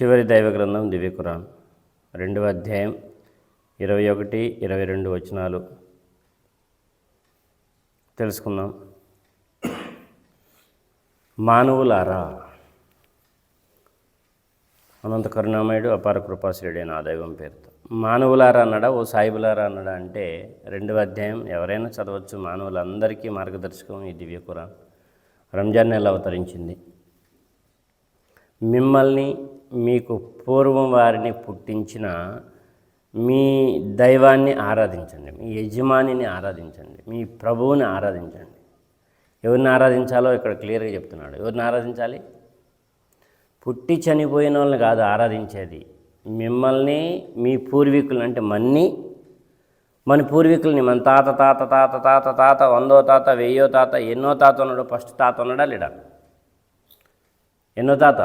చివరి దైవ గ్రంథం దివ్య ఖురాన్ 2వ అధ్యాయం 21, 22 వచనాలు తెలుసుకుందాం. మానవులారా, అనంత కరుణామయుడు అపార కృపాశ్రీయుడైన ఆ దైవం పేరుతో మానవులారా అన్నాడా, ఓ సాయిబులారా అన్నాడా అంటే 2వ అధ్యాయం ఎవరైనా చదవచ్చు. మానవులందరికీ మార్గదర్శకం ఈ దివ్య ఖురాన్. రంజాన్ నెల అవతరించింది. మిమ్మల్ని, మీకు పూర్వం వారిని పుట్టించిన మీ దైవాన్ని ఆరాధించండి, మీ యజమానిని ఆరాధించండి, మీ ప్రభువుని ఆరాధించండి. ఎవరిని ఆరాధించాలో ఇక్కడ క్లియర్గా చెప్తున్నాడు. ఎవరిని ఆరాధించాలి? పుట్టి చనిపోయిన వాళ్ళని కాదు ఆరాధించేది, మిమ్మల్ని, మీ పూర్వీకులను, అంటే మన పూర్వీకుల్ని, మన తాత తాత తాత తాత తాత 100వ తాత 1000వ తాత ఎన్నో తాత ఉన్నాడు. ఫస్ట్ తాత ఉన్నాడా లేడా? ఎన్నో తాత?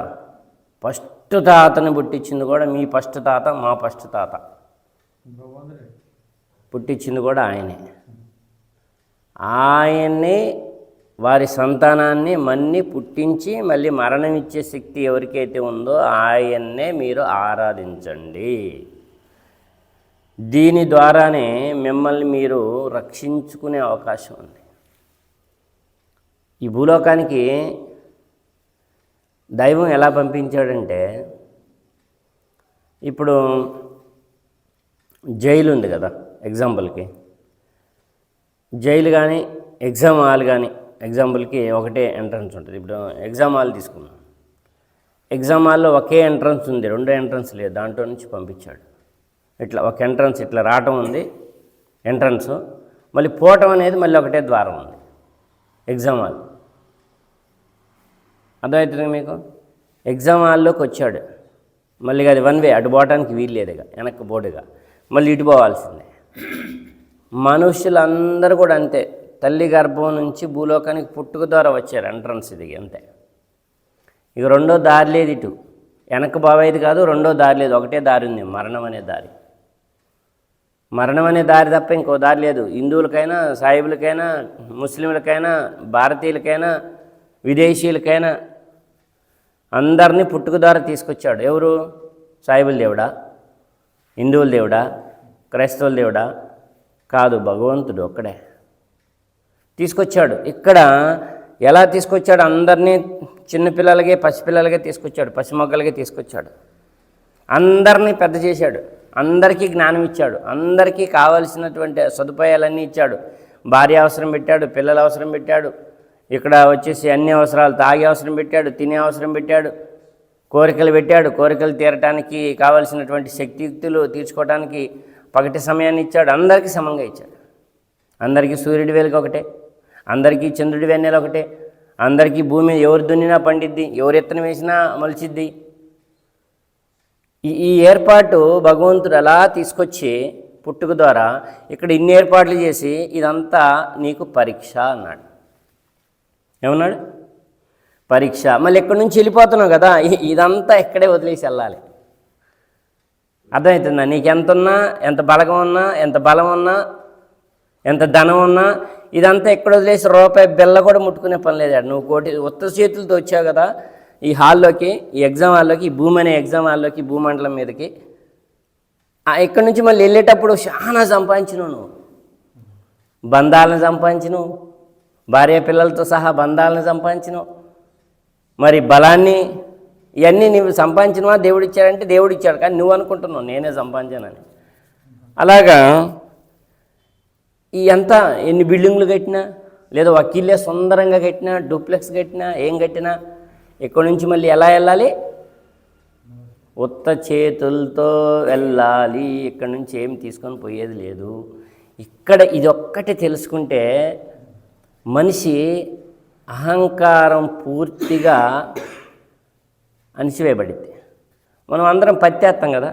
ఫస్ట్ తాతని పుట్టించింది కూడా మీ ఫస్ట్ తాత, మా ఫస్ట్ తాత. పుట్టించింది కూడా ఆయన్నే వారి సంతానాన్ని మన్ని పుట్టించి మళ్ళీ మరణం ఇచ్చే శక్తి ఎవరికైతే ఉందో ఆయన్నే మీరు ఆరాధించండి. దీని ద్వారానే మిమ్మల్ని మీరు రక్షించుకునే అవకాశం ఉంది. ఈ భూలోకానికి దైవం ఎలా పంపించాడంటే, ఇప్పుడు జైలు ఉంది కదా, ఎగ్జాంపుల్కి జైలు కానీ ఎగ్జామ్ హాల్ కానీ, ఎగ్జాంపుల్కి ఒకటే ఎంట్రన్స్ ఉంటుంది. ఇప్పుడు ఎగ్జామ్ హాల్ తీసుకున్నాం. ఎగ్జామ్ హాల్లో ఒకే ఎంట్రన్స్ ఉంది, 2 ఎంట్రన్స్ లేదు. దాంట్లో నుంచి పంపించాడు. ఇట్లా ఒక ఎంట్రన్స్ ఇట్లా రావటం ఉంది ఎంట్రన్స్, మళ్ళీ పోవటం అనేది మళ్ళీ ఒకటే ద్వారం ఉంది ఎగ్జామ్ హాల్. అర్థమవుతుంది మీకు? ఎగ్జామ్ హాల్లోకి వచ్చాడు, మళ్ళీ అది 1 వే, అటు పోవటానికి వీలు లేదుగా, వెనక్కి బోర్డుగా, మళ్ళీ ఇటు పోవాల్సిందే. మనుషులందరూ కూడా అంతే, తల్లి గర్భం నుంచి భూలోకానికి పుట్టుక ద్వారా వచ్చారు, ఎంట్రన్స్ ఇది అంతే. ఇక రెండో దారి లేదు, ఇటు వెనక్కి పోవేది కాదు, రెండో దారి లేదు, ఒకటే దారి ఉంది, మరణం అనే దారి. మరణం అనే దారి తప్ప ఇంకో దారి లేదు. హిందువులకైనా, సాయిబులకైనా, ముస్లింలకైనా, భారతీయులకైనా, విదేశీయులకైనా అందరినీ పుట్టుక ద్వారా తీసుకొచ్చాడు. ఎవరు? సాయిబుల దేవుడా, హిందువుల దేవుడా, క్రైస్తవుల దేవుడా? కాదు, భగవంతుడు ఒక్కడే తీసుకొచ్చాడు. ఇక్కడ ఎలా తీసుకొచ్చాడు? అందరినీ చిన్నపిల్లలకే, పసిపిల్లలకే తీసుకొచ్చాడు, పసిమొగ్గలకే తీసుకొచ్చాడు. అందరినీ పెద్ద చేశాడు, అందరికీ జ్ఞానం ఇచ్చాడు, అందరికీ కావలసినటువంటి సదుపాయాలన్నీ ఇచ్చాడు. భార్య అవసరం పెట్టాడు, పిల్లల అవసరం పెట్టాడు, ఇక్కడ వచ్చేసి అన్ని అవసరాలు, తాగే అవసరం పెట్టాడు, తినే అవసరం పెట్టాడు, కోరికలు పెట్టాడు, కోరికలు తీరటానికి కావలసినటువంటి శక్తియుక్తులు తీర్చుకోవడానికి పగటి సమయాన్ని ఇచ్చాడు. అందరికీ సమంగా ఇచ్చాడు. అందరికీ సూర్యుడి వెలుగు ఒకటే, అందరికీ చంద్రుడి వెన్నెల ఒకటే, అందరికీ భూమి ఎవరు దున్నినా పండిద్ది, ఎవరు ఎత్తన వేసినా మొలిచిద్ది. ఈ ఏర్పాటు భగవంతుడు అలా తీసుకొచ్చి పుట్టుక ద్వారా ఇక్కడ ఇన్ని ఏర్పాట్లు చేసి ఇదంతా నీకు పరీక్ష అన్నాడు. ఏమన్నాడు? పరీక్ష. మళ్ళీ ఎక్కడి నుంచి వెళ్ళిపోతున్నావు కదా, ఇదంతా ఇక్కడే వదిలేసి వెళ్ళాలి. అర్థమవుతుందా? నీకు ఎంత ఉన్నా, ఎంత బలగం ఉన్నా, ఎంత బలం ఉన్నా, ఎంత ధనం ఉన్నా, ఇదంతా ఎక్కడ వదిలేసి రూపాయి బిళ్ళ కూడా ముట్టుకునే పని లేదు. నువ్వు ఉత్త చేతులతో వచ్చావు కదా ఈ హాల్లోకి, ఈ ఎగ్జామ్ హాల్లోకి, ఈ భూమి అనే ఎగ్జామ్ హాల్లోకి, భూమండలం మీదకి. ఇక్కడి నుంచి మళ్ళీ వెళ్ళేటప్పుడు చాలా సంపాదించినావు, నువ్వు బంధాలను సంపాదించినావు, భార్య పిల్లలతో సహా బంధాలను సంపాదించినావు, మరి బలాన్ని, ఇవన్నీ నువ్వు సంపాదించినవా దేవుడు ఇచ్చాడంటే దేవుడు ఇచ్చాడు, కానీ నువ్వు అనుకుంటున్నావు నేనే సంపాదించానని. అలాగా ఈ అంతా ఎన్ని బిల్డింగ్లు కట్టినా, లేదా వకీల్లే సుందరంగా కట్టినా, డూప్లెక్స్ కట్టినా, ఏం కట్టినా ఇక్కడి నుంచి మళ్ళీ ఎలా వెళ్ళాలి? ఉత్త చేతులతో వెళ్ళాలి. ఇక్కడి నుంచి ఏం తీసుకొని పోయేది లేదు. ఇక్కడ ఇది ఒక్కటి తెలుసుకుంటే మనిషి అహంకారం పూర్తిగా అణిచివేయబడింది. మనం అందరం పత్తి వేస్తాం కదా,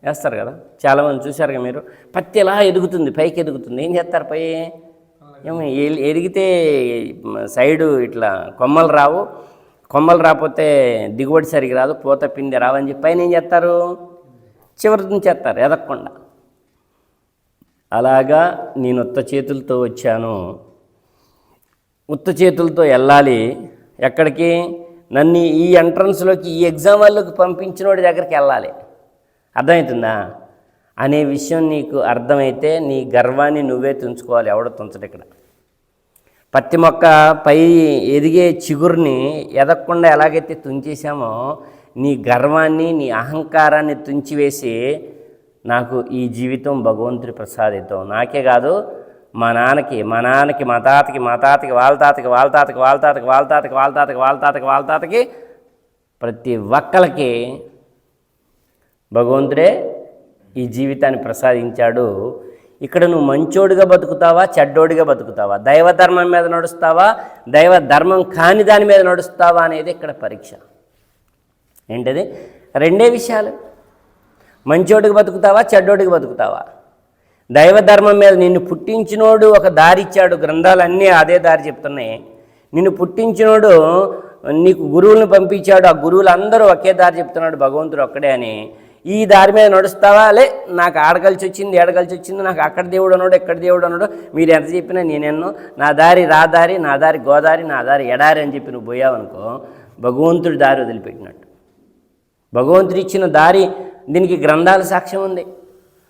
వేస్తారు కదా, చాలామంది చూశారు కదా మీరు. పత్తి ఎలా ఎదుగుతుంది, పైకి ఎదుగుతుంది. ఏం చేస్తారు? పై ఏమో ఎదిగితే సైడు ఇట్లా కొమ్మలు రావు, కొమ్మలు రాకపోతే దిగుబడి సరిగ్గా రాదు, పూత పిండి రావని చెప్పి పైన ఏం చేస్తారు? చివరి నుంచి చేస్తారు ఎదగకుండా. అలాగా నేను ఉత్త చేతులతో వచ్చాను, ఉత్త చేతులతో వెళ్ళాలి. ఎక్కడికి? నన్ను ఈ ఎంట్రన్స్లోకి ఈ ఎగ్జామ్ వాళ్ళకి పంపించినోడి దగ్గరికి వెళ్ళాలి. అర్థమవుతుందా అనే విషయం నీకు అర్థమైతే నీ గర్వాన్ని నువ్వే తుంచుకోవాలి. ఎవడో తుంచడు ఇక్కడ. పత్తి మొక్క పై ఎదిగే చిగురుని ఎదగకుండా ఎలాగైతే తుంచేసామో నీ గర్వాన్ని నీ అహంకారాన్ని తుంచివేసి నాకు ఈ జీవితం భగవంతుడి ప్రసాదితం, నాకే కాదు మా నాన్నకి మా తాతకి వాళ్ళ తాతకి ప్రతి ఒక్కరికి భగవంతుడే ఈ జీవితాన్ని ప్రసాదించాడు. ఇక్కడ నువ్వు మంచోడిగా బతుకుతావా చెడ్డోడిగా బతుకుతావా, దైవధర్మం మీద నడుస్తావా దైవ ధర్మం కాని దాని మీద నడుస్తావా అనేది ఇక్కడ పరీక్ష. ఏంటది? రెండే విషయాలు. మంచోడికి బతుకుతావా చెడ్డోడికి బతుకుతావా. దైవధర్మం మీద నిన్ను పుట్టించినోడు ఒక దారి ఇచ్చాడు, గ్రంథాలన్నీ అదే దారి చెప్తున్నాయి. నిన్ను పుట్టించినోడు నీకు గురువులను పంపించాడు, ఆ గురువులు అందరూ ఒకే దారి చెప్తున్నాడు, భగవంతుడు ఒక్కడే అని. ఈ దారి మీద నడుస్తావా, లే నాకు ఆడగలిసి వచ్చింది ఏడగలిసి వచ్చింది, నాకు అక్కడ దేవుడు అన్నాడు ఎక్కడ దేవుడు అన్నాడు, మీరు ఎంత చెప్పినా నేనెన్నో, నా దారి రాదారి, నా దారి గోదారి, నా దారి ఎడారి అని చెప్పి నువ్వు పోయావనుకో భగవంతుడి దారి వదిలిపెట్టినట్టు. భగవంతుడు ఇచ్చిన దారి దీనికి గ్రంథాల సాక్ష్యం ఉంది,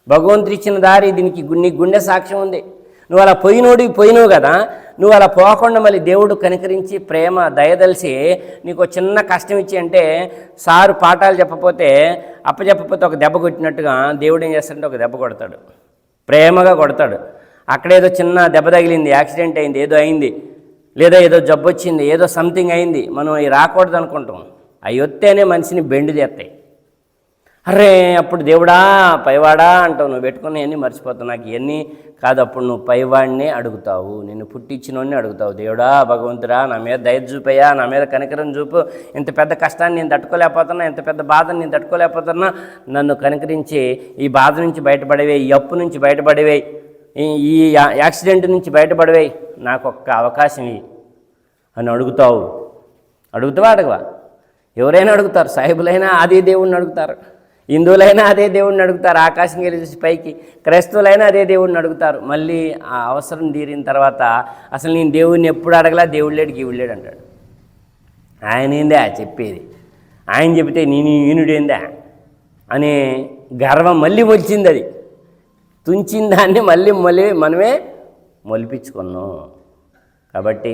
భగవంతుడు ఇచ్చిన దారి దీనికి నీ గుండె సాక్ష్యం ఉంది. నువ్వు అలా పోయినావు కదా, నువ్వు అలా పోకుండా మళ్ళీ దేవుడు కనికరించి ప్రేమ దయదలిసి నీకు చిన్న కష్టం ఇచ్చి, అంటే సారు పాఠాలు చెప్పపోతే అప్పచెప్పపోతే ఒక దెబ్బ కొట్టినట్టుగా దేవుడు ఏం చేస్తాడంటే ఒక దెబ్బ కొడతాడు, ప్రేమగా కొడతాడు. అక్కడేదో చిన్న దెబ్బ తగిలింది, యాక్సిడెంట్ అయింది, ఏదో అయింది, లేదా ఏదో జబ్బు వచ్చింది, ఏదో సంథింగ్ అయింది, మనం అవి రాకూడదు అనుకుంటాం. అవి వస్తేనే మనిషిని బెండు చేస్తాయి. అరే అప్పుడు దేవుడా పైవాడా అంటావు, నువ్వు పెట్టుకుని మర్చిపోతావు. నాకు ఇవన్నీ కాదు, అప్పుడు నువ్వు పైవాడినే అడుగుతావు, నిన్ను పుట్టించినోడిని అడుగుతావు. దేవుడా భగవంతుడా నా మీద దయ చూపయ్యా, నా మీద కనికరం చూపు, ఇంత పెద్ద కష్టాన్ని నేను తట్టుకోలేకపోతున్నా, ఇంత పెద్ద బాధను నేను తట్టుకోలేకపోతున్నా, నన్ను కనికరించి ఈ బాధ నుంచి బయటపడేవే, ఈ అప్పు నుంచి బయటపడేవే, ఈ యాక్సిడెంట్ నుంచి బయటపడేవే, నాకు ఒక్క అవకాశం ఇవి అని అడుగుతావు. అడుగుతావా అడగవా? ఎవరైనా అడుగుతారు, సాహిబులైనా అదే దేవుణ్ణి అడుగుతారు, హిందువులైనా అదే దేవుణ్ణి అడుగుతారు, ఆకాశం వెళ్ళి చూసి పైకి, క్రైస్తవులైనా అదే దేవుణ్ణి అడుగుతారు. మళ్ళీ ఆ అవసరం తీరిన తర్వాత అసలు నేను దేవుణ్ణి ఎప్పుడు అడగలా, దేవుడు లేడు గీవుడు లేడు అంటాడు. ఆయన ఏందా చెప్పేది, ఆయన చెబితే నేను ఈనుడేందా అనే గర్వం మళ్ళీ మొలిచింది. అది తుంచిన దాన్ని మళ్ళీ మనమే మొలిపించుకున్నాం. కాబట్టి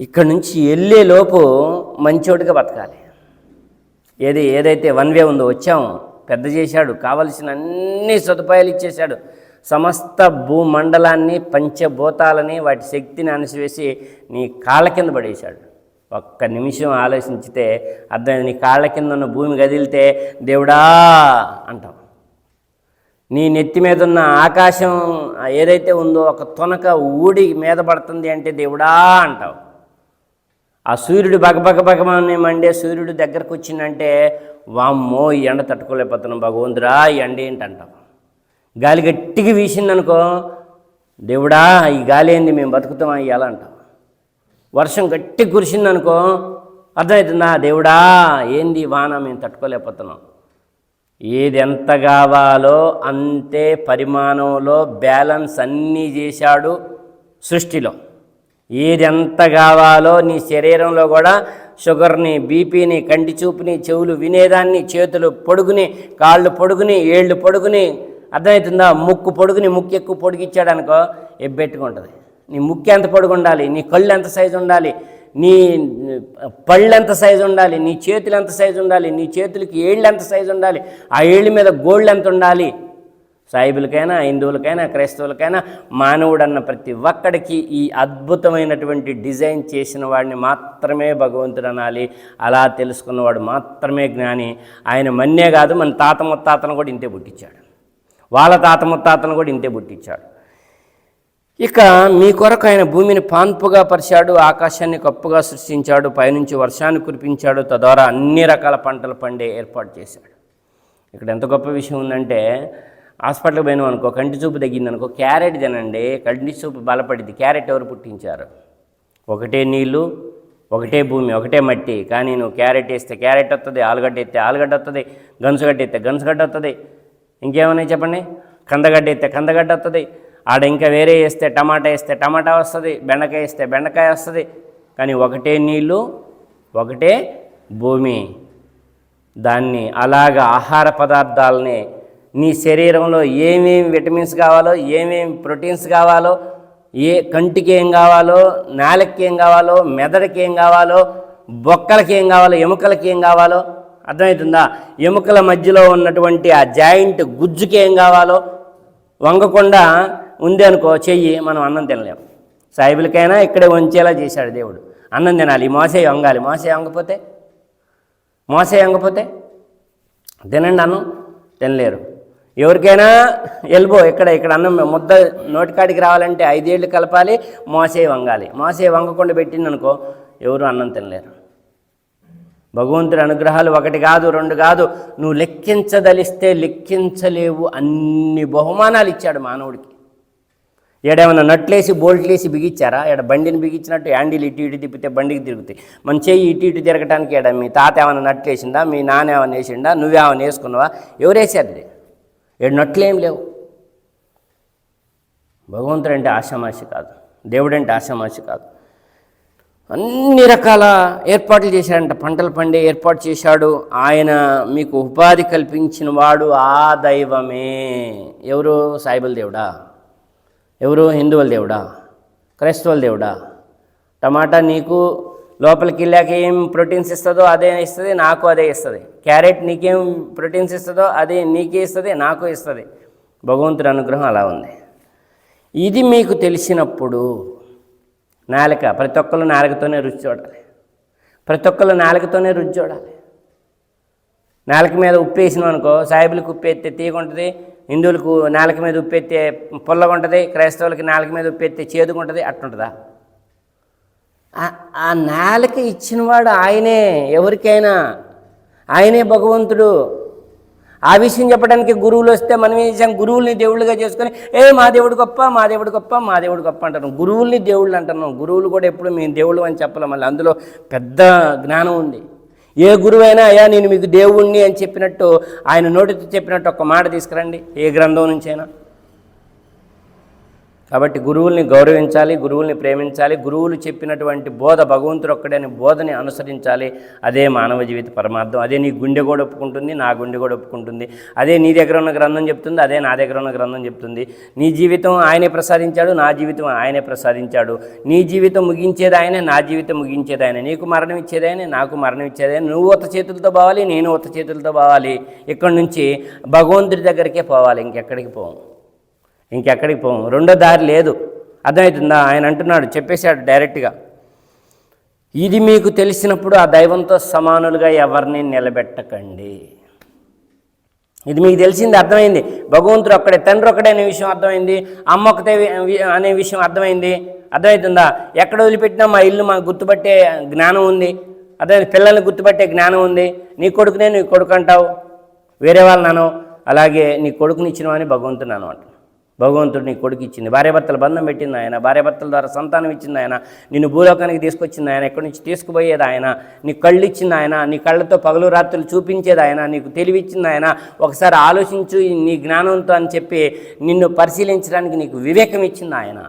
ఇక్కడ నుంచి వెళ్ళేలోపు మంచోడిగా బతకాలి. ఏదైతే వన్ వే ఉందో వచ్చాము, పెద్ద చేశాడు, కావలసిన అన్ని సదుపాయాలు ఇచ్చేశాడు, సమస్త భూమండలాన్ని పంచభూతాలని వాటి శక్తిని అణిసివేసి నీ కాళ్ళ కింద పడేశాడు. ఒక్క నిమిషం ఆలోచించితే అర్థమైంది. నీ కాళ్ళ కింద ఉన్న భూమి కదిలితే దేవుడా అంటాం. నీ నెత్తి మీద ఉన్న ఆకాశం ఏదైతే ఉందో ఒక తొనక ఊడి మీద పడుతుంది అంటే దేవుడా అంటావు. ఆ సూర్యుడు బగబగబగమని మండే సూర్యుడు దగ్గరకు వచ్చిందంటే వామ్మో ఈ ఎండ తట్టుకోలేకపోతున్నాం భగవంతుడా ఈ ఎండ ఏంటంటాం. గాలి గట్టిగా వీసిందనుకో దేవుడా ఈ గాలి ఏంది మేము బతుకుతామా ఇవ్వాల అంటాం. వర్షం గట్టిగా కురిసిందనుకో అర్థమవుతుందా దేవుడా ఏంది వాన మేము తట్టుకోలేకపోతున్నాం. ఏది ఎంత కావాలో అంతే పరిమాణంలో బ్యాలెన్స్ అన్నీ చేశాడు సృష్టిలో. ఏది ఎంత కావాలో నీ శరీరంలో కూడా షుగర్ని, బీపీని, కంటి చూపుని, చెవులు వినేదాన్ని, చేతులు పొడుగుని, కాళ్ళు పొడుగుని, ఏళ్ళు పొడుగుని, అర్థమవుతుందా ముక్కు పొడుగుని, ముక్కు ఎక్కువ పొడిగిచ్చాడు అనుకో ఎబ్బెట్టుకుంటుంది. నీ ముక్కు ఎంత పొడుగు ఉండాలి, నీ కళ్ళు ఎంత సైజు ఉండాలి, నీ పళ్ళు ఎంత సైజు ఉండాలి, నీ చేతులు ఎంత సైజు ఉండాలి, నీ చేతులకి ఏళ్ళు ఎంత సైజు ఉండాలి, ఆ ఏళ్ళ మీద గోళ్ళు ఎంత ఉండాలి. సాయిబులకైనా హిందువులకైనా క్రైస్తవులకైనా మానవుడన్న ప్రతి ఒక్కడికి ఈ అద్భుతమైనటువంటి డిజైన్ చేసిన వాడిని మాత్రమే భగవంతుడు అనాలి. అలా తెలుసుకున్నవాడు మాత్రమే జ్ఞాని. ఆయన మన్నే కాదు, మన తాత ముత్తాతను కూడా ఇంతే పుట్టించాడు, వాళ్ళ తాత ముత్తాతను కూడా ఇంతే పుట్టించాడు. ఇక మీ కొరకు ఆయన భూమిని పాన్పుగా పరిచాడు, ఆకాశాన్ని కప్పుగా సృష్టించాడు, పైనుంచి వర్షాన్ని కురిపించాడు, తద్వారా అన్ని రకాల పంటలు పండే ఏర్పాటు చేశాడు. ఇక్కడ ఎంత గొప్ప విషయం ఉందంటే హాస్పిటల్కి పోయినాం అనుకో, కంటి చూపు తగ్గిందనుకో, క్యారెట్ తినండి, కంటి చూపు బలపడింది. క్యారెట్ ఎవరు పుట్టించారు? ఒకటే నీళ్ళు, ఒకటే భూమి, ఒకటే మట్టి. కానీ నువ్వు క్యారెట్ వేస్తే క్యారెట్ వస్తుంది, ఆలుగడ్డ వేస్తే ఆలుగడ్డ వస్తుంది, గన్సుగడ్డ వేస్తే గన్సుగడ్డ వస్తుంది, ఇంకేమన్నా చెప్పండి, కందగడ్డ వేస్తే కందగడ్డ వస్తుంది, ఆడ ఇంకా వేరే వేస్తే టమాటా వేస్తే టమాటా వస్తుంది, బెండకాయ వేస్తే బెండకాయ వస్తుంది. కానీ ఒకటే నీళ్ళు, ఒకటే భూమి. దాన్ని అలాగ ఆహార పదార్థాలని నీ శరీరంలో ఏమేమి విటమిన్స్ కావాలో, ఏమేమి ప్రోటీన్స్ కావాలో, కంటికి ఏం కావాలో, నాలుకకి ఏం కావాలో, మెదడుకి ఏం కావాలో, బొక్కలకి ఏం కావాలో, ఎముకలకి ఏం కావాలో అర్థమవుతుందా? ఎముకల మధ్యలో ఉన్నటువంటి ఆ జాయింట్ గుజ్జుకి ఏం కావాలో వంగకుండా ఉంది అనుకో చెయ్యి, మనం అన్నం తినలేము. సాయిబులకైనా ఇక్కడే వంచేలా చేశాడు దేవుడు. అన్నం తినాలి, మోసే వంగాలి. మోసే వంగపోతే తినండి, అన్నం తినలేరు. ఎవరికైనా ఎల్బో ఇక్కడ అన్నం ముద్ద నోటికాడికి రావాలంటే 5 ఏళ్ళు కలపాలి, మోసే వంగాలి. మోసే వంగకుండా పెట్టిందనుకో ఎవరు అన్నం తినలేరు. భగవంతుడి అనుగ్రహాలు 1 కాదు 2 కాదు, నువ్వు లెక్కించదలిస్తే లెక్కించలేవు అన్ని బహుమానాలు ఇచ్చాడు మానవుడికి. ఏడేమన్నా నట్లేసి బోల్ట్లేసి బిగించారా? బండిని బిగించినట్టు హ్యాండిల్ ఇటు ఇటు తిప్పితే బండికి తిరుగుతాయి. మన చెయ్యి ఇటు ఇటు తిరగటానికి మీ తాత ఏమైనా నట్లేసిందా, మీ నాన్న ఏమైనా వేసిండా, నువ్వేమైనా వేసుకున్నావా? ఎవరు వేసారు? నట్లేం లేవు. భగవంతుడు అంటే ఆషామాషి కాదు, దేవుడు అంటే ఆషామాషి కాదు. అన్ని రకాల ఏర్పాట్లు చేశాడంట. పంటలు పండే ఏర్పాటు చేశాడు ఆయన. మీకు ఉపాధి కల్పించిన వాడు ఆ దైవమే. ఎవరు? సాయిబుల దేవుడా? ఎవరు? హిందువుల దేవుడా? క్రైస్తవుల దేవుడా? టమాటా నీకు లోపలికి వెళ్ళాక ఏం ప్రోటీన్స్ ఇస్తుందో అదే ఇస్తుంది, నాకు అదే ఇస్తుంది. క్యారెట్ నీకేం ప్రోటీన్స్ ఇస్తుందో అదే నీకే ఇస్తుంది, నాకు ఇస్తుంది. భగవంతుడి అనుగ్రహం అలా ఉంది. ఇది మీకు తెలిసినప్పుడు నాలుక, ప్రతి ఒక్కరు నాలుకతోనే రుచి చూడాలి. నాలుక మీద ఉప్పు వేసినాం అనుకో, సాయిబులకు ఉప్పు ఎత్తే తీయకుంటుంది, హిందువులకు నాలుక మీద ఉప్పు ఎత్తే పుల్లగా ఉంటుంది, క్రైస్తవులకి నాలుక మీద ఉప్పు ఎత్తే చేదుగా ఉంటుంది. అట్టుంటుందా? ఆ నాలుక ఇచ్చినవాడు ఆయనే. ఎవరికైనా ఆయనే భగవంతుడు. ఆ విషయం చెప్పడానికి గురువులు వస్తే మనం ఏం చేసాం? గురువుల్ని దేవుళ్ళుగా చేసుకొని మా దేవుడు గొప్ప, మా దేవుడు గొప్ప, మా దేవుడు గొప్ప అంటున్నాం. గురువుల్ని దేవుళ్ళు అంటున్నాం. గురువులు కూడా ఎప్పుడు మేము దేవుళ్ళు అని చెప్పలేం. మళ్ళీ అందులో పెద్ద జ్ఞానం ఉంది. ఏ గురువైనా అయ్యా నేను మీకు దేవుణ్ణి అని చెప్పినట్టు, ఆయన నోటితో చెప్పినట్టు ఒక్క మాట తీసుకురండి, ఏ గ్రంథం నుంచైనా. కాబట్టి గురువుల్ని గౌరవించాలి, గురువుల్ని ప్రేమించాలి. గురువులు చెప్పినటువంటి బోధ భగవంతుడు ఒక్కడని బోధని అనుసరించాలి. అదే మానవ జీవిత పరమార్థం. అదే నీ గుండె కూడా ఒప్పుకుంటుంది, నా గుండె కూడా ఒప్పుకుంటుంది. అదే నీ దగ్గర ఉన్న గ్రంథం చెప్తుంది, అదే నా దగ్గర ఉన్న గ్రంథం చెప్తుంది. నీ జీవితం ఆయనే ప్రసాదించాడు, నా జీవితం ఆయనే ప్రసాదించాడు. నీ జీవితం ముగించేది ఆయనే, నా జీవితం ముగించేది ఆయనే. నీకు మరణం ఇచ్చేది ఆయనే, నాకు మరణం ఇచ్చేది ఆయనే. నువ్వు ఉత్త చేతులతో పోవాలి, నేను ఉత్త చేతులతో పోవాలి. ఇక్కడి నుంచి భగవంతుడి దగ్గరికే పోవాలి, ఇంకెక్కడికి పోము. రెండో దారి లేదు. అర్థమవుతుందా? ఆయన అంటున్నాడు, చెప్పేశాడు డైరెక్ట్గా, ఇది మీకు తెలిసినప్పుడు ఆ దైవంతో సమానులుగా ఎవరిని నిలబెట్టకండి. ఇది మీకు తెలిసింది, అర్థమైంది. భగవంతుడు ఒక్కడే, తండ్రి ఒక్కడే అనే విషయం అర్థమైంది, అమ్మ ఒకటే అనే విషయం అర్థమైంది. అర్థమవుతుందా? ఎక్కడ వదిలిపెట్టినా మా ఇల్లు మాకు గుర్తుపట్టే జ్ఞానం ఉంది. అదే పిల్లల్ని గుర్తుపట్టే జ్ఞానం ఉంది. నీ కొడుకునే నీ కొడుకు అంటావు, వేరే వాళ్ళను. అలాగే నీ కొడుకునిచ్చినవని భగవంతుడు అనమాట. భగవంతుడు నీ కొడుకు ఇచ్చింది, భార్యాభర్తల బంధం పెట్టింది ఆయన, భార్యాభర్తల ద్వారా సంతానం ఇచ్చింది ఆయన, నిన్ను భూలోకానికి తీసుకొచ్చింది ఆయన, ఎక్కడి నుంచి తీసుకుపోయేది ఆయన, నీ కళ్ళు ఇచ్చింది ఆయన, నీ కళ్ళతో పగలు రాత్రులు చూపించేది ఆయన, నీకు తెలివిచ్చింది ఆయన. ఒకసారి ఆలోచించు నీ జ్ఞానంతో అని చెప్పి నిన్ను పరిశీలించడానికి నీకు వివేకం ఇచ్చింది ఆయన.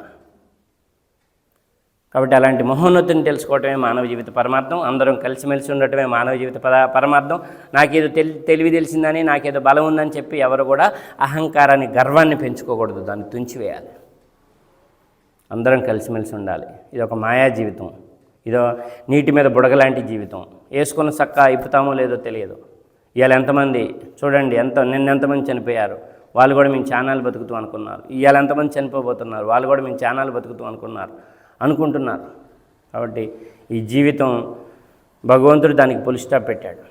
కాబట్టి అలాంటి మహోన్నతిని తెలుసుకోవటమే మానవ జీవిత పరమార్థం. అందరం కలిసిమెలిసి ఉండటమే మానవ జీవిత పరమార్థం. నాకేదో తెలివి తెలిసిందని, నాకేదో బలం ఉందని చెప్పి ఎవరు కూడా అహంకారాన్ని, గర్వాన్ని పెంచుకోకూడదు, దాన్ని తుంచివేయాలి. అందరం కలిసిమెలిసి ఉండాలి. ఇది ఒక మాయా జీవితం, ఇదో నీటి మీద బుడగలాంటి జీవితం. వేసుకున్న చక్క ఇప్పుతామో లేదో తెలియదు. ఇవాళ ఎంతమంది చూడండి, నిన్నెంతమంది చనిపోయారు, వాళ్ళు కూడా మేము ఛానల్ బతుకుతూ అనుకున్నారు. ఇవాళ ఎంతమంది చనిపోబోతున్నారు, వాళ్ళు కూడా మేము ఛానల్ బతుకుతూ అనుకుంటున్నారు. కాబట్టి ఈ జీవితం భగవంతుడు దానికి ఫుల్ స్టాప్ పెట్టాడు.